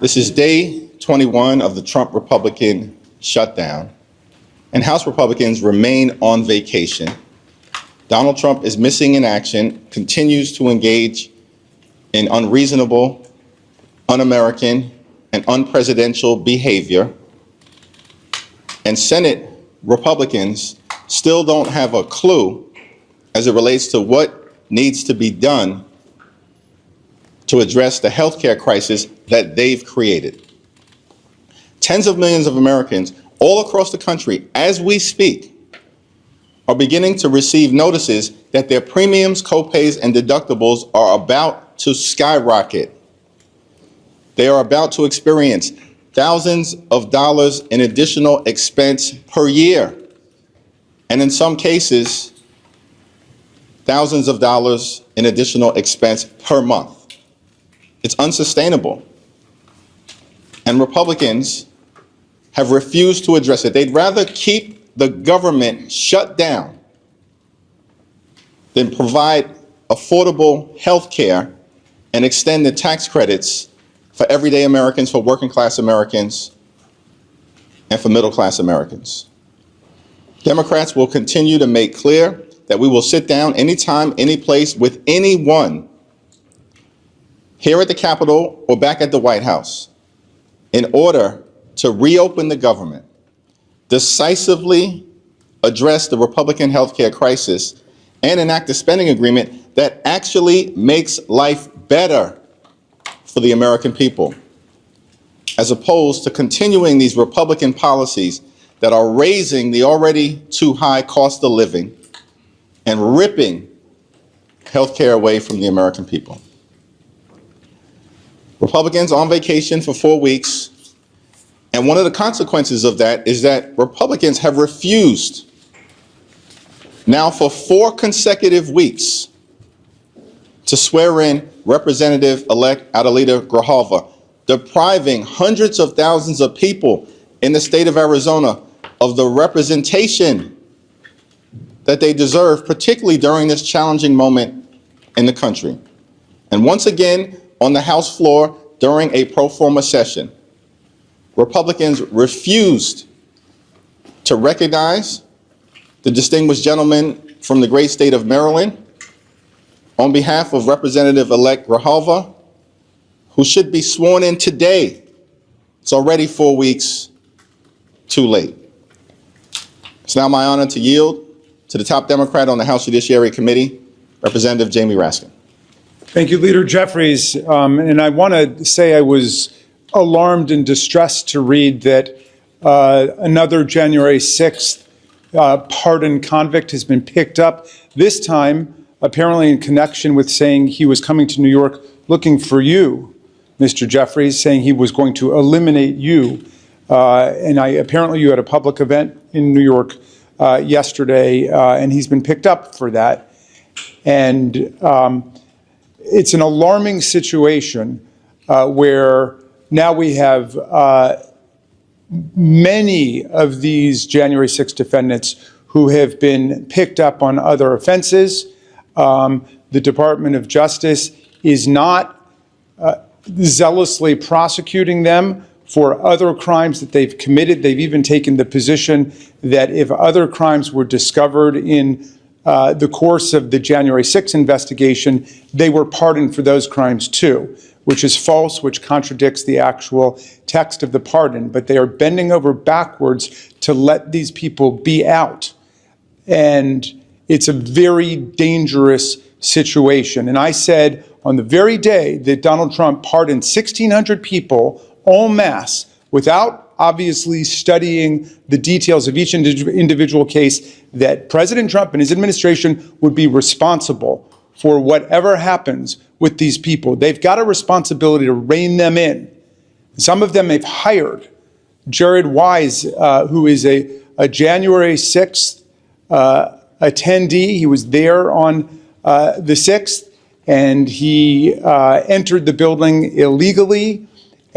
This is day 21 of the Trump Republican shutdown, and House Republicans remain on vacation. Donald Trump is missing in action, continues to engage in unreasonable, un-American, and unpresidential behavior, and Senate Republicans still don't have a clue as it relates to what needs to be done to address the healthcare crisis that they've created. Tens of millions of Americans all across the country, as we speak, are beginning to receive notices that their premiums, copays, and deductibles are about to skyrocket. They are about to experience thousands of dollars in additional expense per year, and in some cases, thousands of dollars in additional expense per month. It's unsustainable. And Republicans have refused to address it. They'd rather keep the government shut down than provide affordable health care and extend the tax credits for everyday Americans, for working class Americans, and for middle class Americans. Democrats will continue to make clear that we will sit down anytime, any place with anyone here at the Capitol or back at the White House in order to reopen the government, decisively address the Republican healthcare crisis, and enact a spending agreement that actually makes life better for the American people, as opposed to continuing these Republican policies that are raising the already too high cost of living and ripping healthcare away from the American people. Republicans on vacation for 4 weeks, and one of the consequences of that is that Republicans have refused now for 4 consecutive weeks to swear in Representative-elect Adelita Grijalva, depriving hundreds of thousands of people in the state of Arizona of the representation that they deserve, particularly during this challenging moment in the country. And once again, on the House floor during a pro forma session, Republicans refused to recognize the distinguished gentleman from the great state of Maryland on behalf of Representative-elect Grijalva, who should be sworn in today. It's already 4 weeks too late. It's now my honor to yield to the top Democrat on the House Judiciary Committee, Representative Jamie Raskin. Thank you, Leader Jeffries. And I want to say I was alarmed and distressed to read that another January 6th pardoned convict has been picked up, this time apparently in connection with saying he was coming to New York looking for you, Mr. Jeffries, saying he was going to eliminate you. And apparently you had a public event in New York yesterday, and he's been picked up for that. And it's an alarming situation where now we have many of these January 6 defendants who have been picked up on other offenses. The Department of Justice is not zealously prosecuting them for other crimes that they've committed. They've even taken the position that if other crimes were discovered in the course of the January 6th investigation, they were pardoned for those crimes too, which is false, which contradicts the actual text of the pardon. But they are bending over backwards to let these people be out. And it's a very dangerous situation. And I said on the very day that Donald Trump pardoned 1,600 people en masse without obviously studying the details of each individual case, that President Trump and his administration would be responsible for whatever happens with these people. They've got a responsibility to rein them in. Some of them they've hired. Jared Wise, who is a January 6th attendee, he was there on the 6th, and he entered the building illegally.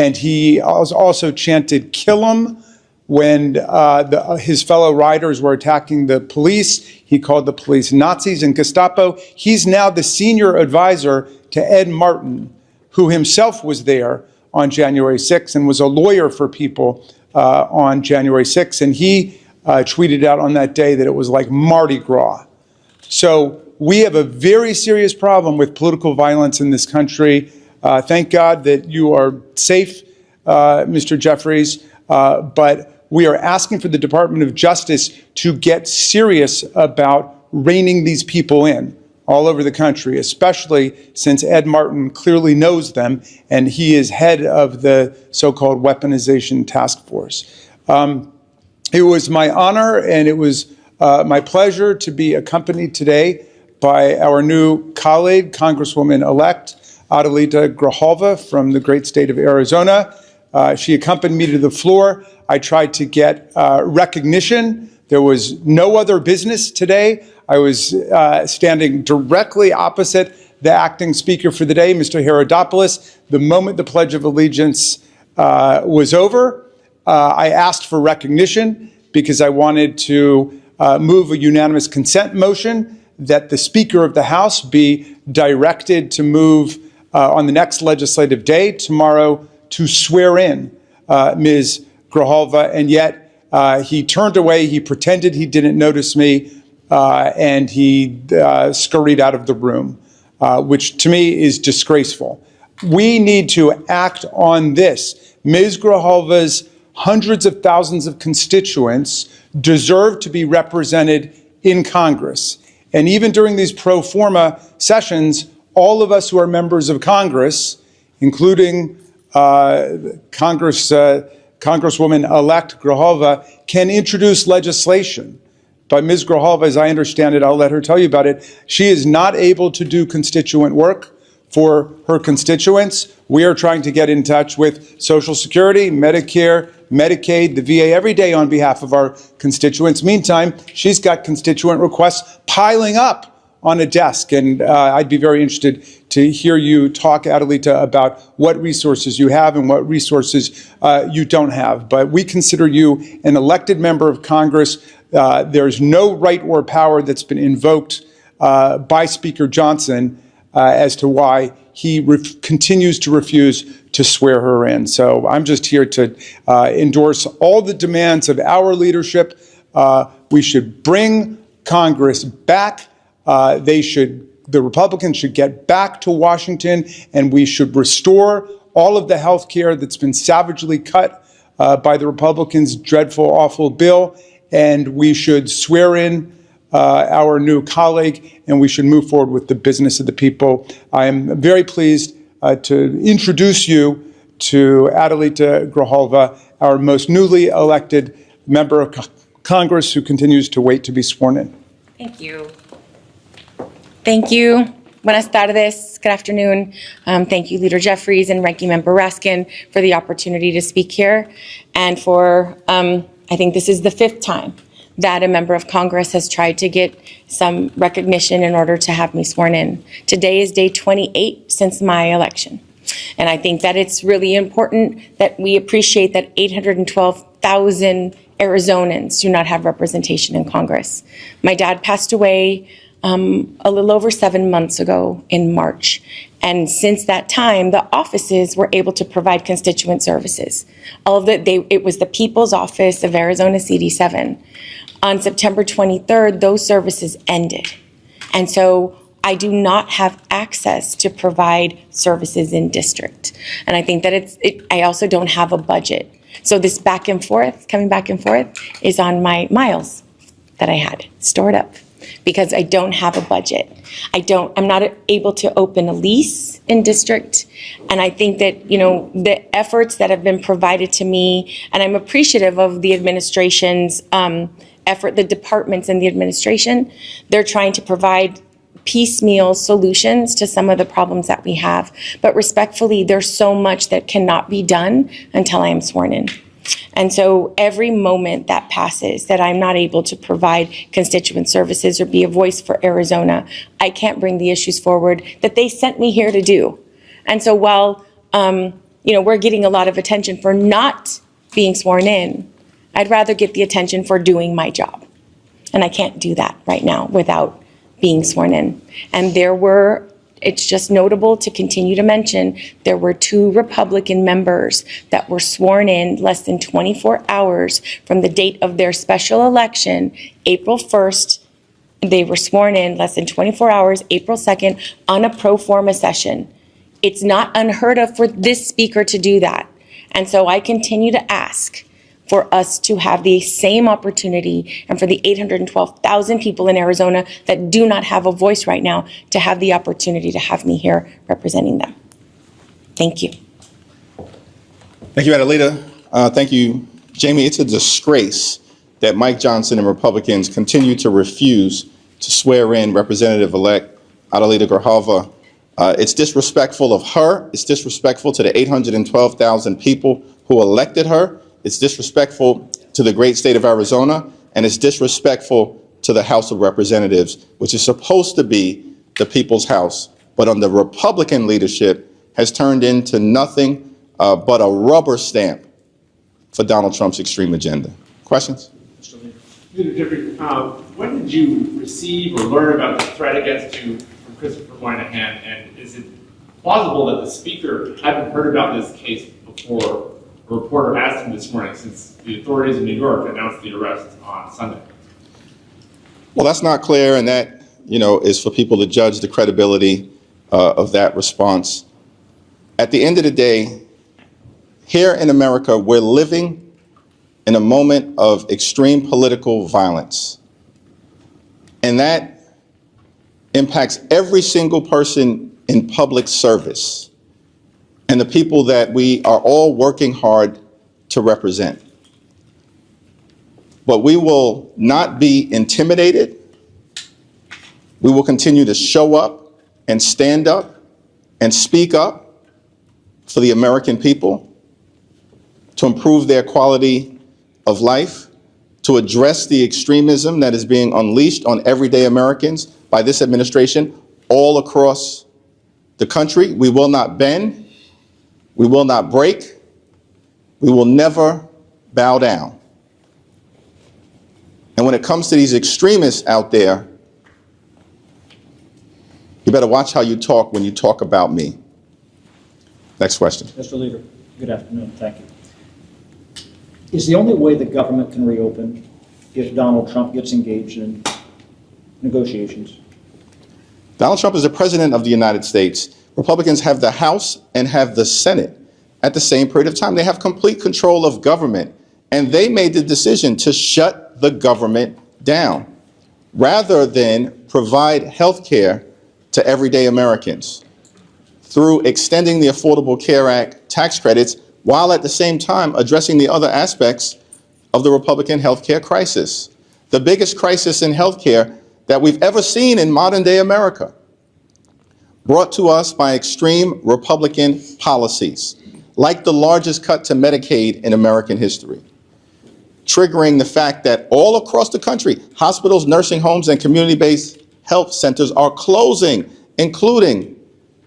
And he also chanted, "Kill him," when his fellow riders were attacking the police. He called the police Nazis and Gestapo. He's now the senior advisor to Ed Martin, who himself was there on January 6th and was a lawyer for people on January 6th. And he tweeted out on that day that it was like Mardi Gras. So we have a very serious problem with political violence in this country. Thank God that you are safe, Mr. Jeffries, but we are asking for the Department of Justice to get serious about reining these people in all over the country, especially since Ed Martin clearly knows them, and he is head of the so-called weaponization task force. It was my honor and it was my pleasure to be accompanied today by our new colleague, Congresswoman-elect Adelita Grijalva from the great state of Arizona. She accompanied me to the floor. I tried to get recognition. There was no other business today. I was standing directly opposite the acting speaker for the day, Mr. Herodopoulos. The moment the Pledge of Allegiance was over, I asked for recognition because I wanted to move a unanimous consent motion that the Speaker of the House be directed to move on the next legislative day, tomorrow, to swear in Ms. Grijalva, and yet he turned away, he pretended he didn't notice me, and he scurried out of the room, which to me is disgraceful. We need to act on this. Ms. Grijalva's hundreds of thousands of constituents deserve to be represented in Congress. And even during these pro forma sessions, all of us who are members of Congress, including Congresswoman-elect Grijalva, can introduce legislation. But Ms. Grijalva, as I understand it, I'll let her tell you about it, she is not able to do constituent work for her constituents. We are trying to get in touch with Social Security, Medicare, Medicaid, the VA every day on behalf of our constituents. Meantime, she's got constituent requests piling up on a desk, and I'd be very interested to hear you talk, Adelita, about what resources you have and what resources you don't have. But we consider you an elected member of Congress. There's no right or power that's been invoked by Speaker Johnson as to why he continues to refuse to swear her in. So I'm just here to endorse all the demands of our leadership. We should bring Congress back. The Republicans should get back to Washington, and we should restore all of the health care that's been savagely cut by the Republicans' dreadful, awful bill. And we should swear in our new colleague, and we should move forward with the business of the people. I am very pleased to introduce you to Adelita Grijalva, our most newly elected member of Congress who continues to wait to be sworn in. Thank you. Thank you. Buenas tardes. Good afternoon. Thank you, Leader Jeffries and Ranking Member Raskin, for the opportunity to speak here, and for, I think this is the 5th time that a member of Congress has tried to get some recognition in order to have me sworn in. Today is day 28 since my election. And I think that it's really important that we appreciate that 812,000 Arizonans do not have representation in Congress. My dad passed away a little over 7 months ago in March. And since that time, the offices were able to provide constituent services. It was the People's Office of Arizona CD7. On September 23rd, those services ended. And so I do not have access to provide services in district. And I think that I also don't have a budget. So this back and forth, coming back and forth, is on my miles that I had stored up because I don't have a budget. I'm not able to open a lease in district. And I think that, the efforts that have been provided to me, and I'm appreciative of the administration's effort, the departments in the administration, they're trying to provide piecemeal solutions to some of the problems that we have. But respectfully, there's so much that cannot be done until I am sworn in. And so every moment that passes that I'm not able to provide constituent services or be a voice for Arizona, I can't bring the issues forward that they sent me here to do. And so while, we're getting a lot of attention for not being sworn in, I'd rather get the attention for doing my job. And I can't do that right now without being sworn in. And there were it's just notable to continue to mention there were 2 Republican members that were sworn in less than 24 hours from the date of their special election, April 1st. They were sworn in less than 24 hours, April 2nd, on a pro forma session. It's not unheard of for this speaker to do that. And so I continue to ask for us to have the same opportunity, and for the 812,000 people in Arizona that do not have a voice right now to have the opportunity to have me here representing them. Thank you. Thank you, Adelita. Thank you, Jamie. It's a disgrace that Mike Johnson and Republicans continue to refuse to swear in Representative-elect Adelita Grijalva. It's disrespectful of her. It's disrespectful to the 812,000 people who elected her. It's disrespectful to the great state of Arizona, and it's disrespectful to the House of Representatives, which is supposed to be the people's house, but under Republican leadership has turned into nothing but a rubber stamp for Donald Trump's extreme agenda. Questions? Leader Jeffries, when did you receive or learn about the threat against you from Christopher Moynihan, and is it plausible that the speaker hadn't heard about this case before a reporter asked him this morning, since the authorities in New York announced the arrest on Sunday? Well, that's not clear, and that, is for people to judge the credibility of that response. At the end of the day, here in America, we're living in a moment of extreme political violence, and that impacts every single person in public service and the people that we are all working hard to represent. But we will not be intimidated. We will continue to show up and stand up and speak up for the American people, to improve their quality of life, to address the extremism that is being unleashed on everyday Americans by this administration all across the country. We will not bend. We will not break. We will never bow down. And when it comes to these extremists out there, you better watch how you talk when you talk about me. Next question. Mr. Leader, good afternoon. Thank you. Is the only way the government can reopen if Donald Trump gets engaged in negotiations? Donald Trump is the president of the United States. Republicans have the House and have the Senate at the same period of time. They have complete control of government, and they made the decision to shut the government down rather than provide health care to everyday Americans through extending the Affordable Care Act tax credits, while at the same time addressing the other aspects of the Republican health care crisis, the biggest crisis in health care that we've ever seen in modern day America, brought to us by extreme Republican policies, like the largest cut to Medicaid in American history, triggering the fact that all across the country, hospitals, nursing homes, and community-based health centers are closing, including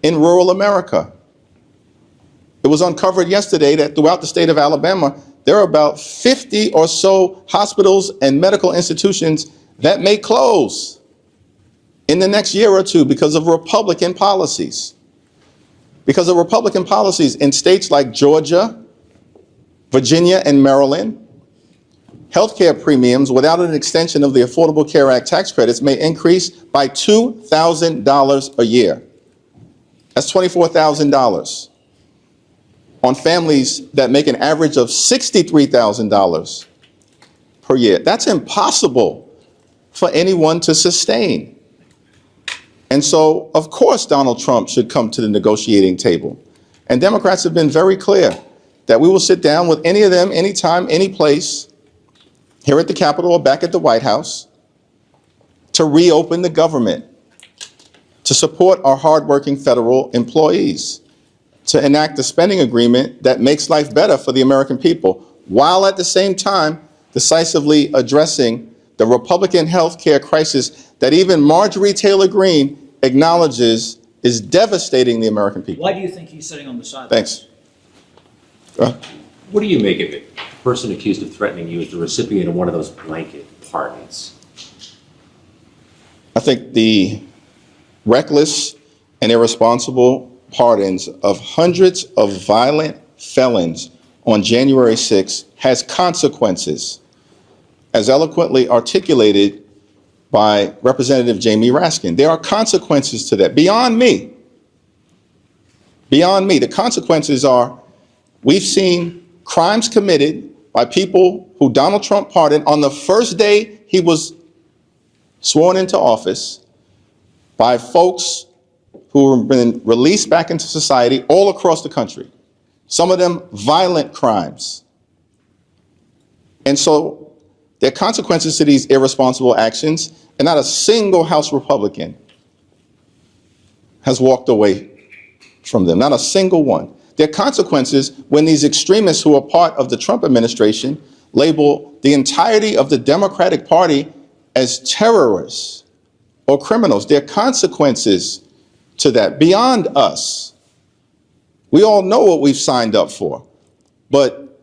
in rural America. It was uncovered yesterday that throughout the state of Alabama, there are about 50 or so hospitals and medical institutions that may close in the next year or two because of Republican policies. Because of Republican policies in states like Georgia, Virginia, and Maryland, healthcare premiums without an extension of the Affordable Care Act tax credits may increase by $2,000 a year. That's $24,000 on families that make an average of $63,000 per year. That's impossible for anyone to sustain. And so, of course, Donald Trump should come to the negotiating table. And Democrats have been very clear that we will sit down with any of them, anytime, any place, here at the Capitol or back at the White House, to reopen the government, to support our hardworking federal employees, to enact a spending agreement that makes life better for the American people, while at the same time decisively addressing the Republican health care crisis that even Marjorie Taylor Greene acknowledges is devastating the American people. Why do you think he's sitting on the sidelines? Thanks. What do you make of it? The person accused of threatening you is the recipient of one of those blanket pardons. I think the reckless and irresponsible pardons of hundreds of violent felons on January 6th has consequences, as eloquently articulated by Representative Jamie Raskin. There are consequences to that, beyond me. Beyond me. The consequences are, we've seen crimes committed by people who Donald Trump pardoned on the first day he was sworn into office, by folks who have been released back into society all across the country. Some of them violent crimes. And so there are consequences to these irresponsible actions, and not a single House Republican has walked away from them, not a single one. There are consequences when these extremists who are part of the Trump administration label the entirety of the Democratic Party as terrorists or criminals. There are consequences to that beyond us. We all know what we've signed up for, but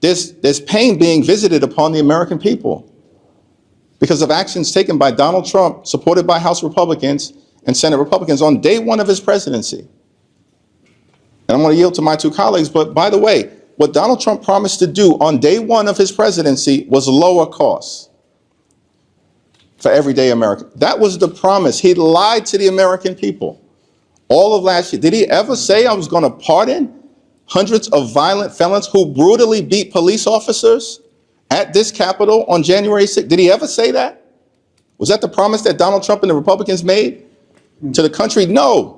there's pain being visited upon the American people because of actions taken by Donald Trump, supported by House Republicans and Senate Republicans on day one of his presidency. And I'm going to yield to my two colleagues, but by the way, what Donald Trump promised to do on day one of his presidency was lower costs for everyday Americans. That was the promise. He lied to the American people all of last year. Did he ever say I was going to pardon hundreds of violent felons who brutally beat police officers at this Capitol on January 6th? Did he ever say that? Was that the promise that Donald Trump and the Republicans made to the country? No.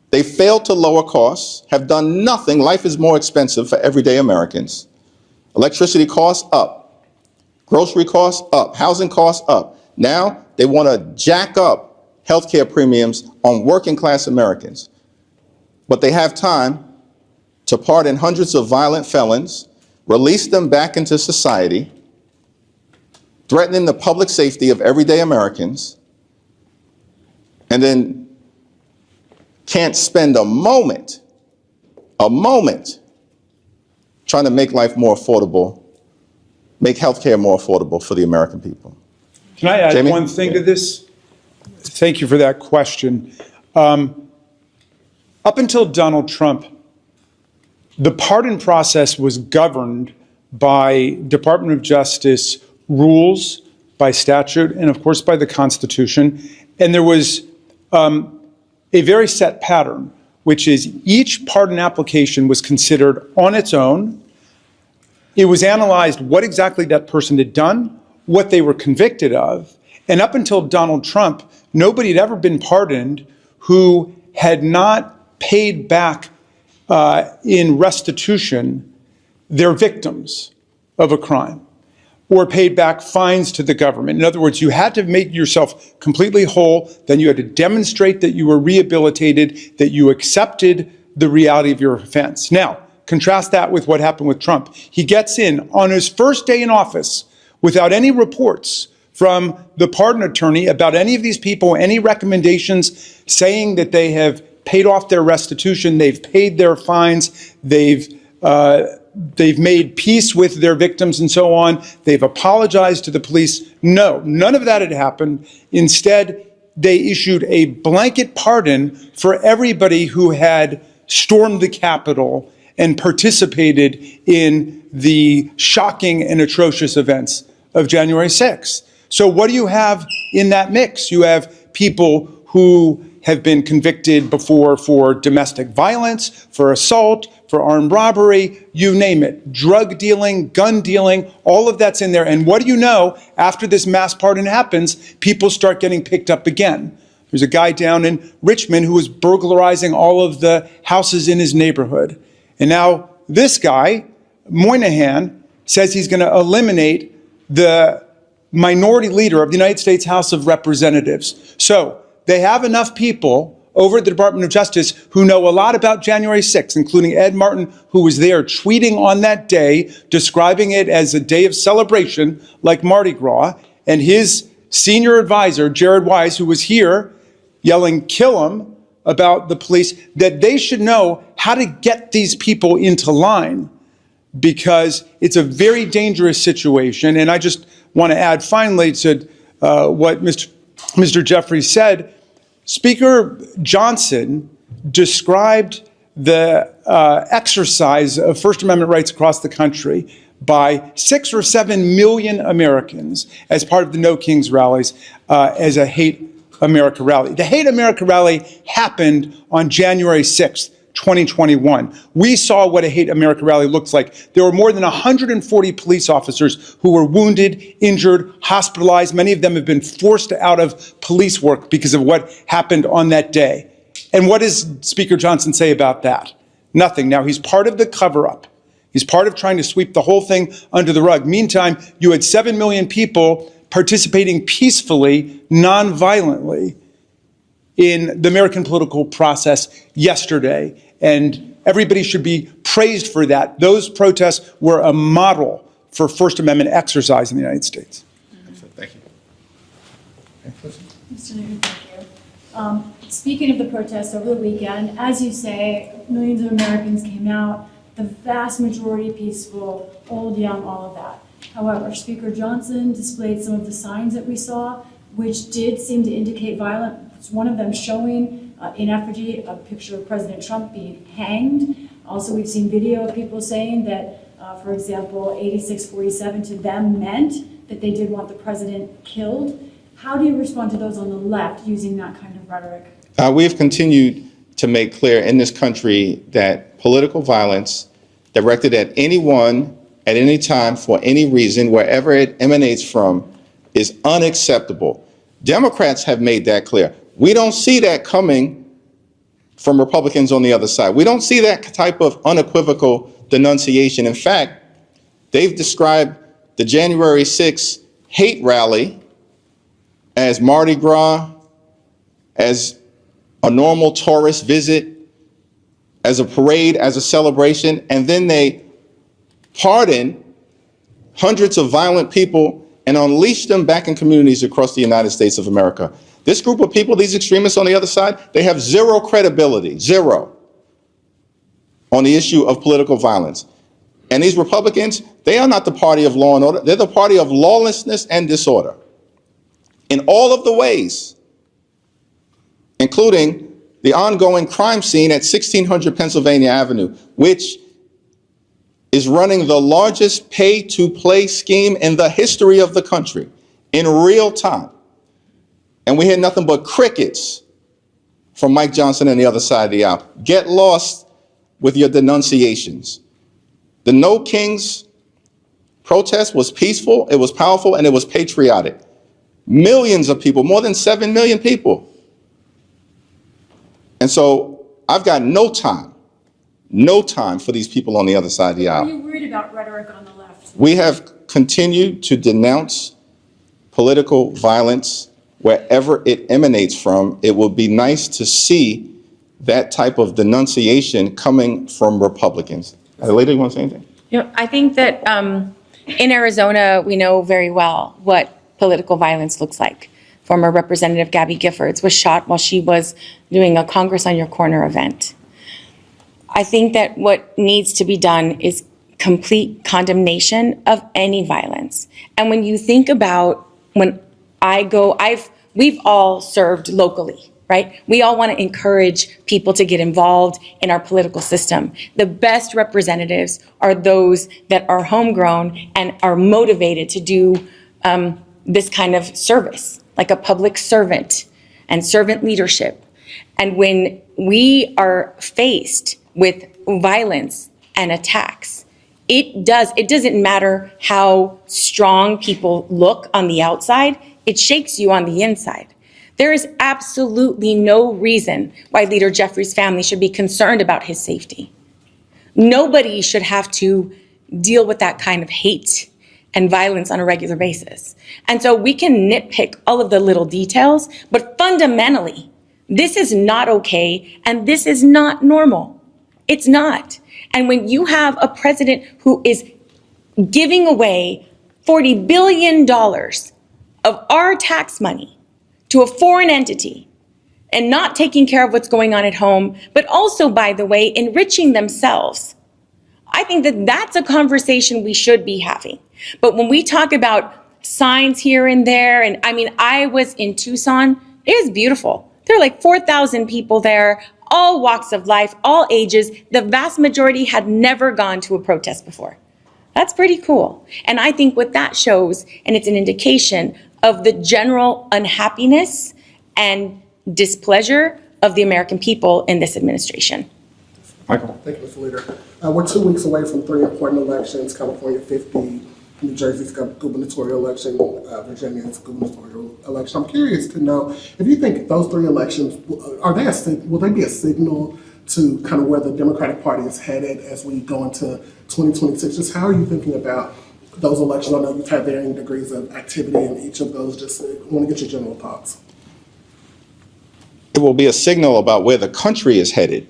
They failed to lower costs, have done nothing. Life is more expensive for everyday Americans. Electricity costs up. Grocery costs up. Housing costs up. Now they want to jack up healthcare premiums on working class Americans. But they have time to pardon hundreds of violent felons, release them back into society, threatening the public safety of everyday Americans, and then can't spend a moment trying to make life more affordable, make healthcare more affordable for the American people. Can I add Jamie? one thing to this? Thank you for that question. Up until Donald Trump, the pardon process was governed by Department of Justice rules, by statute, and of course by the Constitution. And there was a very set pattern, which is each pardon application was considered on its own. It was analyzed what exactly that person had done, what they were convicted of. And up until Donald Trump, nobody had ever been pardoned who had not paid back in restitution their victims of a crime, or paid back fines to the government. In other words, you had to make yourself completely whole, then you had to demonstrate that you were rehabilitated, that you accepted the reality of your offense. Now, contrast that with what happened with Trump. He gets in on his first day in office without any reports from the pardon attorney about any of these people, any recommendations saying that they have paid off their restitution, they've paid their fines, they've made peace with their victims and so on. They've apologized to the police. No, none of that had happened. Instead, they issued a blanket pardon for everybody who had stormed the Capitol and participated in the shocking and atrocious events of January 6th. So what do you have in that mix? You have people who have been convicted before for domestic violence, for assault, for armed robbery, you name it, drug dealing, gun dealing, all of that's in there. And what do you know? After this mass pardon happens, people start getting picked up again. There's a guy down in Richmond who was burglarizing all of the houses in his neighborhood. And now this guy, Moynihan, says he's going to eliminate the minority leader of the United States House of Representatives. So they have enough people over at the Department of Justice who know a lot about January 6th, including Ed Martin, who was there tweeting on that day, describing it as a day of celebration like Mardi Gras, and his senior advisor, Jared Wise, who was here yelling, "Kill him," about the police, that they should know how to get these people into line, because it's a very dangerous situation. And I just want to add finally to what Mr. Jeffries said, Speaker Johnson described the exercise of First Amendment rights across the country by 6 or 7 million Americans as part of the No Kings rallies as a Hate America rally. The Hate America rally happened on January 6th, 2021. We saw what a Hate America rally looks like. There were more than 140 police officers who were wounded, injured, hospitalized. Many of them have been forced out of police work because of what happened on that day. And what does Speaker Johnson say about that? Nothing. Now, he's part of the cover-up. He's part of trying to sweep the whole thing under the rug. Meantime, you had 7 million people participating peacefully, non-violently in the American political process yesterday. And everybody should be praised for that. Those protests were a model for First Amendment exercise in the United States. Thank you. Mr. Leader, thank you. Speaking of the protests over the weekend, as you say, millions of Americans came out, the vast majority peaceful, old, young, all of that. However, Speaker Johnson displayed some of the signs that we saw, which did seem to indicate violence. One of them showing in effigy a picture of President Trump being hanged. Also, we've seen video of people saying that, for example, 8647 to them meant that they did want the president killed. How do you respond to those on the left using that kind of rhetoric? We have continued to make clear in this country that political violence directed at anyone at any time for any reason, wherever it emanates from, is unacceptable. Democrats have made that clear. We don't see that coming from Republicans on the other side. We don't see that type of unequivocal denunciation. In fact, they've described the January 6th hate rally as Mardi Gras, as a normal tourist visit, as a parade, as a celebration, and then they pardon hundreds of violent people and unleash them back in communities across the United States of America. This group of people, these extremists on the other side, they have zero credibility, zero, on the issue of political violence. And these Republicans, they are not the party of law and order. They're the party of lawlessness and disorder in all of the ways, including the ongoing crime scene at 1600 Pennsylvania Avenue, which is running the largest pay-to-play scheme in the history of the country in real time. And we hear nothing but crickets from Mike Johnson and the other side of the aisle. Get lost with your denunciations. The No Kings protest was peaceful, it was powerful, and it was patriotic. Millions of people, more than 7 million people. And so I've got no time for these people on the other side of the aisle. Are you worried about rhetoric on the left? We have continued to denounce political violence wherever it emanates from. It will be nice to see that type of denunciation coming from Republicans. Adelita, you want to say anything? You know, I think that in Arizona, we know very well what political violence looks like. Former Representative Gabby Giffords was shot while she was doing a Congress on Your Corner event. I think that what needs to be done is complete condemnation of any violence. And when you think about when we've all served locally, right? We all want to encourage people to get involved in our political system. The best representatives are those that are homegrown and are motivated to do this kind of service, like a public servant and servant leadership. And when we are faced with violence and attacks, it doesn't matter how strong people look on the outside, it shakes you on the inside. There is absolutely no reason why Leader Jeffries' family should be concerned about his safety. Nobody should have to deal with that kind of hate and violence on a regular basis. And so we can nitpick all of the little details, but fundamentally, this is not okay and this is not normal. It's not. And when you have a president who is giving away $40 billion of our tax money to a foreign entity and not taking care of what's going on at home, but also, by the way, enriching themselves, I think that that's a conversation we should be having. But when we talk about signs here and there, and I mean, I was in Tucson, it is beautiful. There were like 4,000 people there, all walks of life, all ages. The vast majority had never gone to a protest before. That's pretty cool. And I think what that shows, and it's an indication of the general unhappiness and displeasure of the American people in this administration. Michael. Thank you, Mr. Leader. We're 2 weeks away from 3 important elections: California 50, New Jersey's gubernatorial election, Virginia's gubernatorial election. I'm curious to know if you think those 3 elections will they be a signal to kind of where the Democratic Party is headed as we go into 2026? Just how are you thinking about those elections? I know you've had varying degrees of activity in each of those. Just want to get your general thoughts. It will be a signal about where the country is headed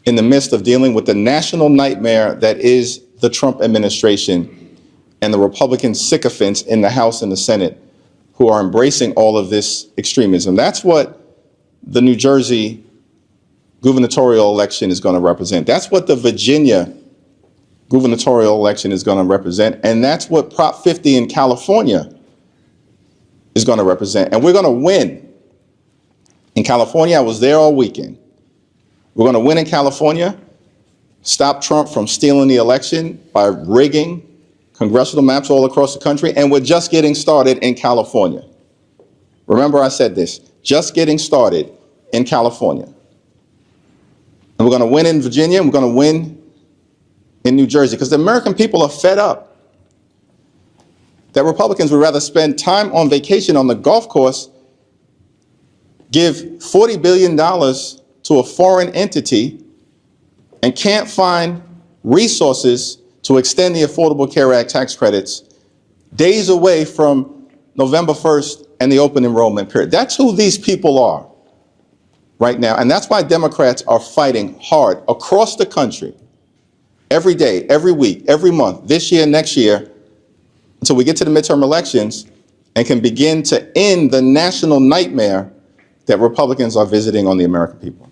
in the midst of dealing with the national nightmare that is the Trump administration and the Republican sycophants in the House and the Senate who are embracing all of this extremism. That's what the New Jersey gubernatorial election is going to represent. That's what the Virginia gubernatorial election is going to represent. And that's what Prop 50 in California is going to represent. And we're going to win. In California, I was there all weekend. We're going to win in California, stop Trump from stealing the election by rigging congressional maps all across the country, and we're just getting started in California. Remember I said this, just getting started in California. And we're going to win in Virginia, and we're going to win in New Jersey, because the American people are fed up that Republicans would rather spend time on vacation on the golf course, give $40 billion to a foreign entity, and can't find resources to extend the Affordable Care Act tax credits days away from November 1st and the open enrollment period. That's who these people are right now. And that's why Democrats are fighting hard across the country, every day, every week, every month, this year, next year, until we get to the midterm elections and can begin to end the national nightmare that Republicans are visiting on the American people.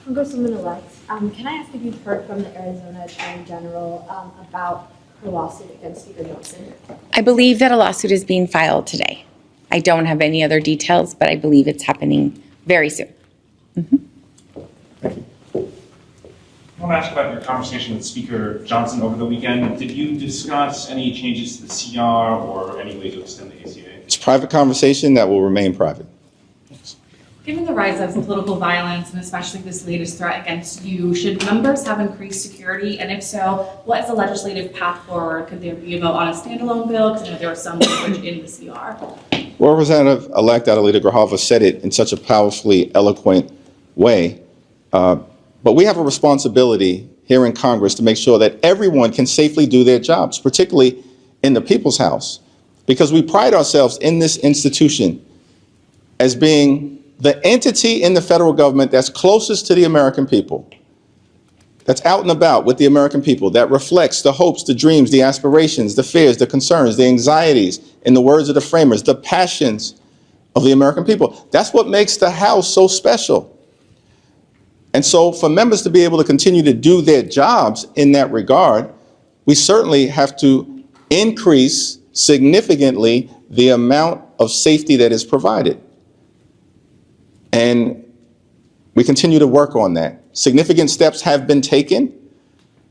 Congresswoman-elect, can I ask if you've heard from the Arizona Attorney General about her lawsuit against Speaker Johnson? I believe that a lawsuit is being filed today. I don't have any other details, but I believe it's happening very soon. I want to ask about your conversation with Speaker Johnson over the weekend. Did you discuss any changes to the CR or any way to extend the ACA? It's a private conversation that will remain private. Given the rise of political violence and especially this latest threat against you, should members have increased security? And if so, what is the legislative path forward? Could there be a vote on a standalone bill? Because I know there was some language in the CR. Well, Representative-elect Adelita Grijalva said it in such a powerfully eloquent way. But we have a responsibility here in Congress to make sure that everyone can safely do their jobs, particularly in the People's House, because we pride ourselves in this institution as being the entity in the federal government that's closest to the American people, that's out and about with the American people, that reflects the hopes, the dreams, the aspirations, the fears, the concerns, the anxieties, in the words of the framers, the passions of the American people. That's what makes the House so special. And so for members to be able to continue to do their jobs in that regard, we certainly have to increase significantly the amount of safety that is provided. And we continue to work on that. Significant steps have been taken,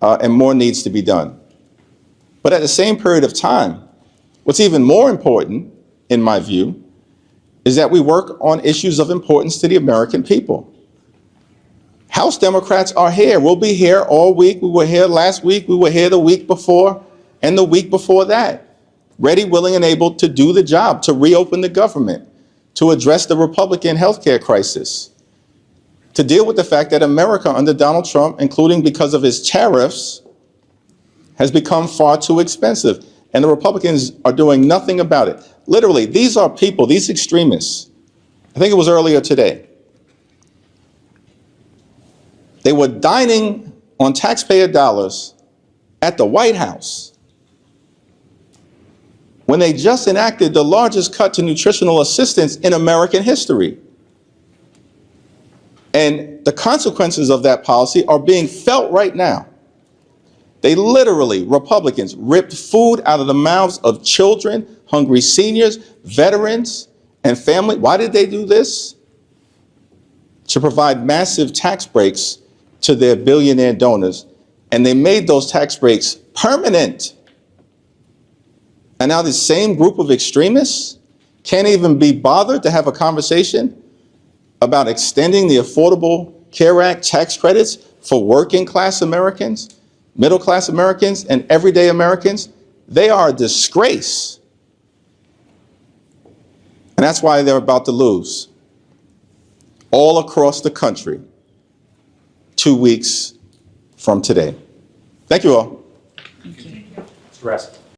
and more needs to be done. But at the same period of time, what's even more important, in my view, is that we work on issues of importance to the American people. House Democrats are here. We'll be here all week. We were here last week. We were here the week before and the week before that. Ready, willing, and able to do the job, to reopen the government, to address the Republican healthcare crisis, to deal with the fact that America under Donald Trump, including because of his tariffs, has become far too expensive. And the Republicans are doing nothing about it. Literally, these are people, these extremists, I think it was earlier today, they were dining on taxpayer dollars at the White House when they just enacted the largest cut to nutritional assistance in American history. And the consequences of that policy are being felt right now. They literally, Republicans, ripped food out of the mouths of children, hungry seniors, veterans, And family, why did they do this? To provide massive tax breaks to their billionaire donors. And they made those tax breaks permanent. And now this same group of extremists can't even be bothered to have a conversation about extending the Affordable Care Act tax credits for working class Americans, middle class Americans, and everyday Americans. They are a disgrace. And that's why they're about to lose all across the country 2 weeks from today. Thank you all. Mr. Raskin.